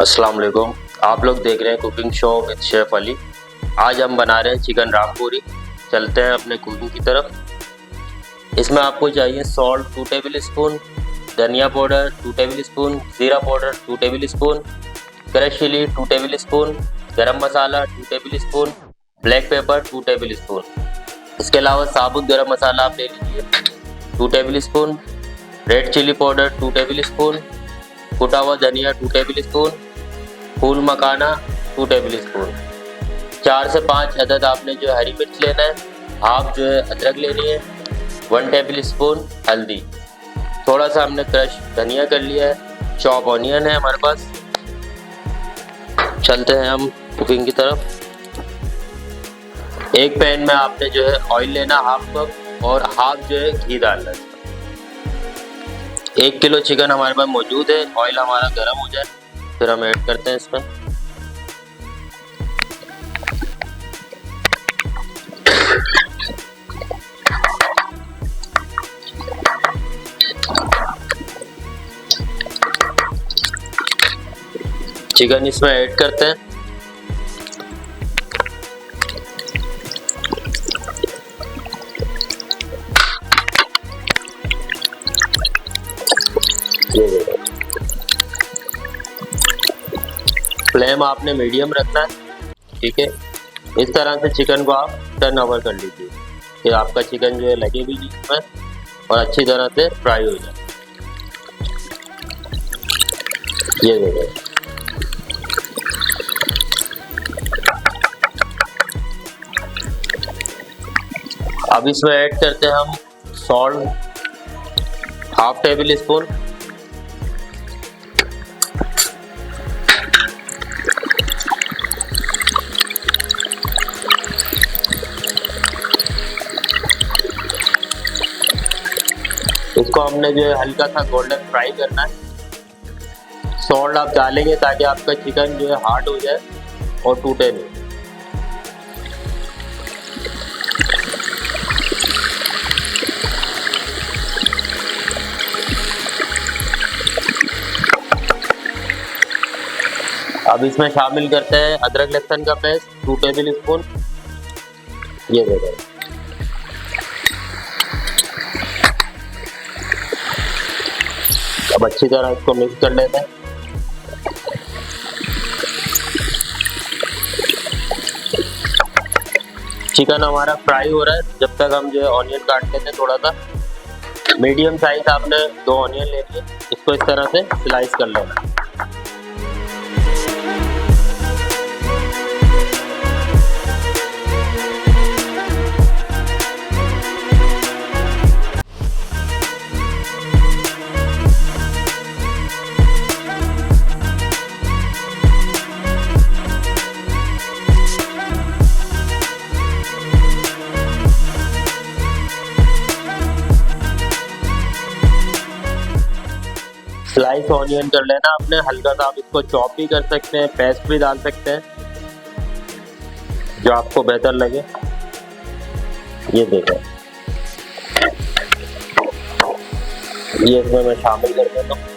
अस्सलाम वालेकुम। आप लोग देख रहे हैं cooking show with chef Ali. आज हम बना रहे हैं चिकन रामपुरी। चलते हैं अपने कुकिंग की तरफ। इसमें आपको चाहिए सॉल्ट 2 टेबल स्पून, धनिया पाउडर 2 टेबल स्पून, ज़ीरा powder 2 tablespoon, crush chilli 2 tablespoon, garam masala 2 tablespoon, black pepper 2 tablespoon. इसके अलावा साबुत गरम मसाला आप ले लीजिए 2 tablespoon, red chilli powder 2 tablespoon, कुटा हुआ धनिया 2 टेबल स्पून, फूल मखाना 2 टेबल स्पून, 4 से 5 अदद आपने जो हरी मिर्च लेना है, हाफ जो है अदरक लेनी है, 1 टेबल स्पून हल्दी, थोड़ा सा हमने क्रश धनिया कर लिया है, चॉप ऑनियन है हमारे पास। चलते हैं हम कुकिंग की तरफ। एक पैन में आपने जो है ऑयल लेना हाफ कप और हाफ जो है घी डालना है। 1 किलो चिकन हमारे पास मौजूद है। ऑयल हमारा गर्म हो जाए फिर हम ऐड करते हैं इसमें। चिकन इसमें ऐड करते हैं। फ्लेम आपने मीडियम रखना है, ठीक है। इस तरह से चिकन को आप टर्न ओवर कर लीजिए कि आपका चिकन जो है लगे भी नहीं इसमें और अच्छी तरह से फ्राई हो जाए। ये देखो, अब इसमें ऐड करते हैं हम सॉल्ट हाफ टेबल स्पून, इसको हमने जो है हल्का सा गोल्डन फ्राई करना है। सॉल्ट आप डालेंगे ताकि आपका चिकन जो है हार्ड हो जाए और टूटे नहीं। अब इसमें शामिल करते हैं अदरक लहसुन का पेस्ट 2 टेबल स्पून। ये देखो, अब अच्छी तरह इसको मिक्स कर लेते हैं। चिकन हमारा फ्राई हो रहा है, जब तक हम जो है ऑनियन काट लेते हैं। थोड़ा सा मीडियम साइज आपने 2 ऑनियन ले लिए, इसको इस तरह से स्लाइस कर लेना। स्लाइस ऑनियन कर लेना आपने हल्का सा। आप इसको चॉप भी कर सकते हैं, पेस्ट भी डाल सकते हैं, जो आपको बेहतर लगे। ये देखो, ये इसमें मैं शामिल कर देता हूँ।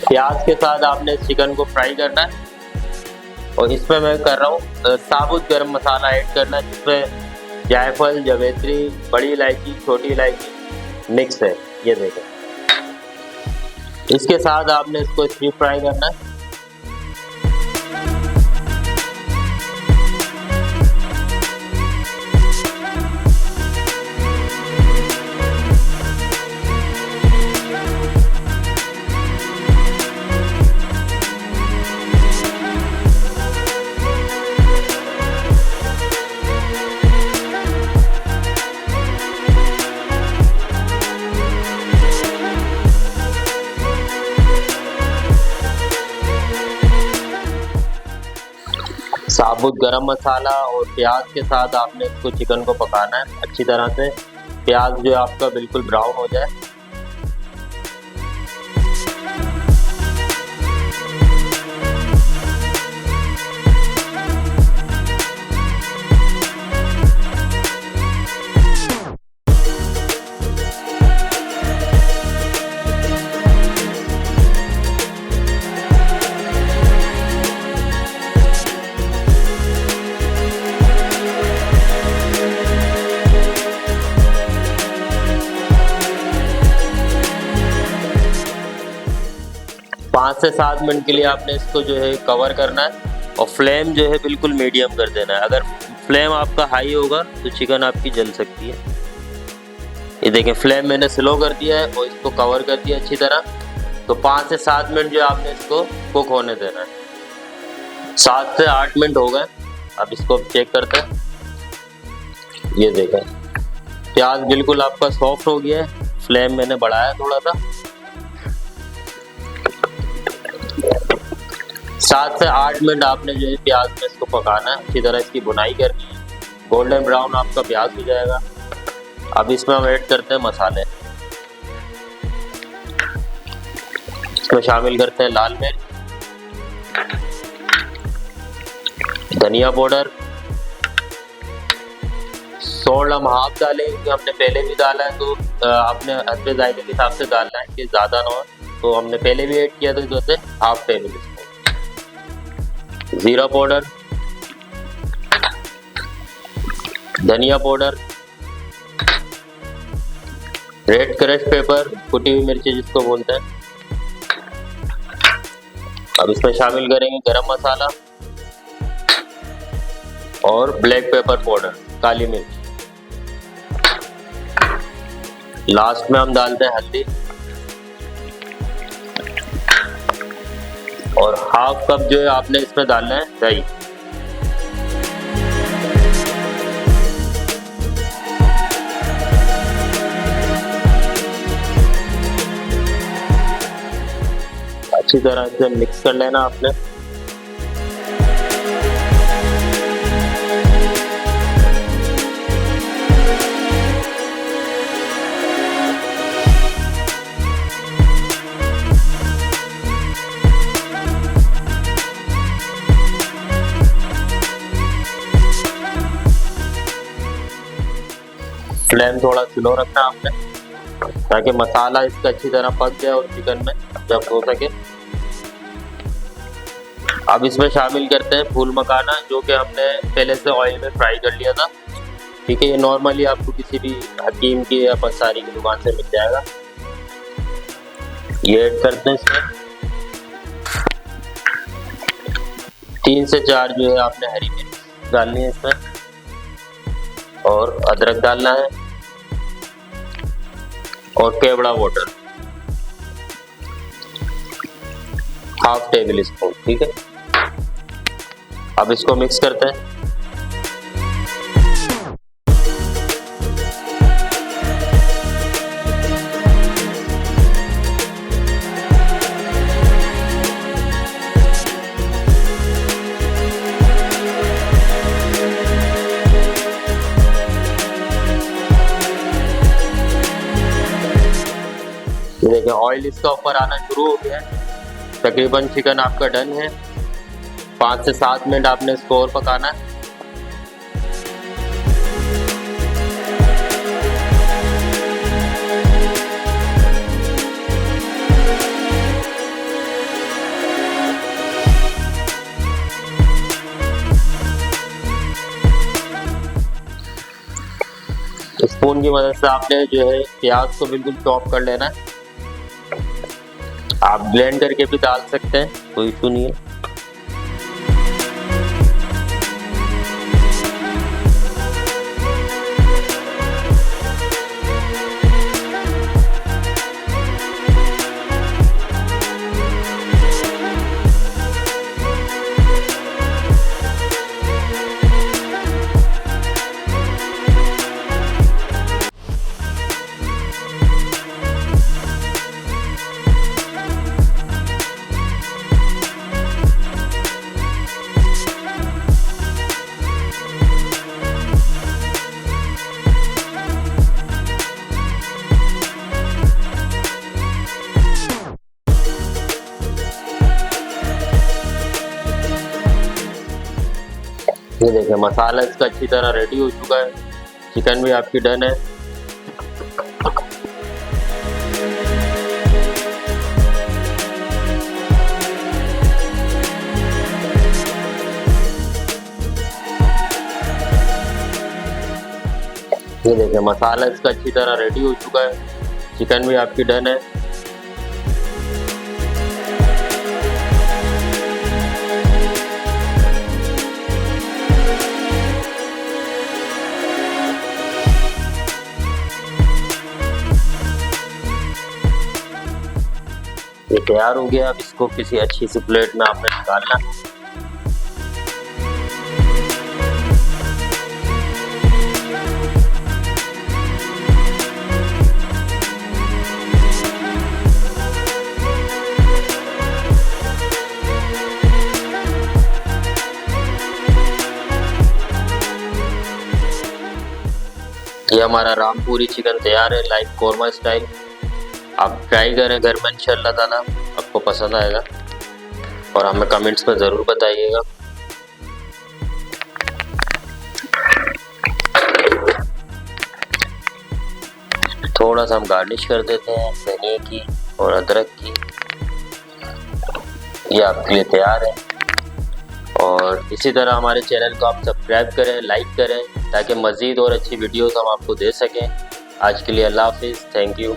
प्याज के साथ आपने चिकन को फ्राई करना है और इसमें मैं कर रहा हूँ साबुत गरम मसाला ऐड करना है, जिसमें जायफल, जवेत्री, बड़ी इलायची, छोटी इलायची मिक्स है। ये देखो, इसके साथ आपने इसको स्टीर फ्राई करना है। साबुत गरम मसाला और प्याज के साथ आपने इसको चिकन को पकाना है अच्छी तरह से। प्याज जो है आपका बिल्कुल ब्राउन हो जाए। 5 से 7 मिनट के लिए आपने इसको जो है कवर करना है और फ्लेम जो है बिल्कुल मीडियम कर देना है। अगर फ्लेम आपका हाई होगा तो चिकन आपकी जल सकती है। ये देखें, फ्लेम मैंने स्लो कर दिया है और इसको कवर कर दिया अच्छी तरह। तो 5 से 7 मिनट जो आपने इसको कुक होने देना है। 7 से 8 मिनट हो गए। अब इसको चेक करते हैं। ये देखें, प्याज बिल्कुल आपका सॉफ्ट हो गया है। फ्लेम मैंने बढ़ाया थोड़ा सा। 7 से 8 मिनट आपने जो है प्याज में इसको पकाना है, अच्छी तरह इसकी भुनाई करनी है। गोल्डन ब्राउन आपका प्याज हो जाएगा। अब इसमें हम ऐड करते हैं मसाले। इसमें शामिल करते हैं लाल मिर्च, धनिया पाउडर, सॉल्ट हम हाफ डालेंगे क्योंकि हमने पहले भी डाला है, तो आपने अपने जायके के हिसाब से डालना है कि ज़्यादा ना हो। तो हमने पहले भी ऐड किया था, जैसे हाफ टेबल स्पून जीरा पाउडर, धनिया पाउडर, रेड क्रश पेपर, कुटी हुई मिर्ची जिसको बोलते हैं। अब इसमें शामिल करेंगे गरम मसाला और ब्लैक पेपर पाउडर, काली मिर्च। लास्ट में हम डालते हैं हल्दी और हाफ कप जो है आपने इसमें डालना है दही। अच्छी तरह से मिक्स कर लेना आपने। फ्लेम थोड़ा स्लो रखना आपने ताकि मसाला इसका अच्छी तरह पक जाए और चिकन में जब हो सके। अब इसमें शामिल करते हैं फूल मखाना, जो कि हमने पहले से ऑयल में फ्राई कर लिया था। ठीक है, ये नॉर्मली आपको किसी भी हकीम की या पंसारी की दुकान से मिल जाएगा। ये ऐड करते हैं इसमें। 3 से 4 जो है आपने हरी मिर्च डालनी है इसमें और अदरक डालना है और केवड़ा वाटर हाफ टेबल स्पून। ठीक है, अब इसको मिक्स करते हैं। ये देखिए, ऑयल इसका ऊपर आना शुरू हो गया है। तकरीबन चिकन आपका डन है। 5 से 7 मिनट आपने इसको और पकाना है। स्पून की मदद से आपने जो है प्याज को बिल्कुल चॉप कर लेना है। आप ब्लेंड करके भी डाल सकते हैं, कोई इशू नहीं है। ये देखिए, मसाला इसका अच्छी तरह रेडी हो चुका है। चिकन भी आपकी डन है। ये देखिए, मसाला इसका अच्छी तरह रेडी हो चुका है। चिकन भी आपकी डन है। ये तैयार हो गया। अब इसको किसी अच्छी सी प्लेट में आपने निकालना। ये हमारा रामपुरी चिकन तैयार है, लाइक कोरमा स्टाइल। आप ट्राई करें घर में, इंशाल्लाह ताला आपको पसंद आएगा और हमें कमेंट्स में ज़रूर बताइएगा। थोड़ा सा हम गार्निश कर देते हैं धनिया की और अदरक की। ये आपके लिए तैयार है। और इसी तरह हमारे चैनल को आप सब्सक्राइब करें, लाइक करें, ताकि मज़ीद और अच्छी वीडियोस हम आपको दे सकें। आज के लिए अल्लाह हाफिज़, थैंक यू।